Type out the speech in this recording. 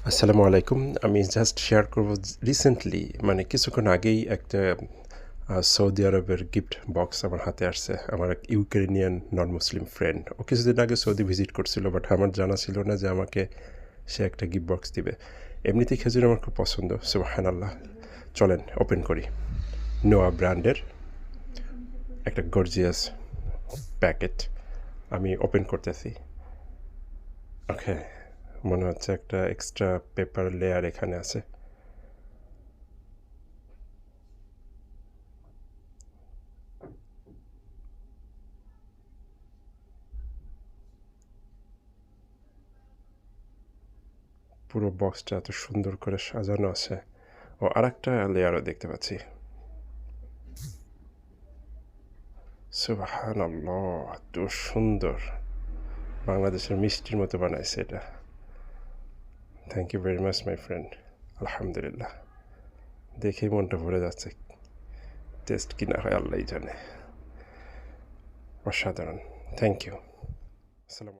আসসালামু আলাইকুম। আমি জাস্ট শেয়ার করব রিসেন্টলি মানে কিছুক্ষণ আগেই একটা সৌদি আরবের গিফট বক্স আমার হাতে আসছে। আমার এক ইউক্রেনিয়ান নন মুসলিম ফ্রেন্ড। ও কিছুদিন আগে সৌদি ভিজিট করছিল বাট আমার জানা ছিল না যে আমাকে সে একটা গিফট বক্স দিবে। এমনিতেই খেজুর আমার খুব পছন্দ। সুবহানাল্লাহ। চলেন ওপেন করি। নোয়া ব্র্যান্ডের একটা গর্জিয়াস প্যাকেট আমি ওপেন করতেছি। ওকে, মনে হচ্ছে একটা এক্সট্রা পেপার লেয়ার এখানে আছে। পুরো বক্সটা এত সুন্দর করে সাজানো আছে। ও আরেকটা লেয়ারও দেখতে পাচ্ছি। সুবহানাল্লাহ, এত সুন্দর! বাংলাদেশের মিষ্টির মতো বানাইছে এটা। Thank you very much my friend. আলহামদুলিল্লাহ, দেখেই মনটা ভরে যাচ্ছে। টেস্ট কি না হয় আল্লাহই জানে। অসাধারণ। Thank you. আসসালাম।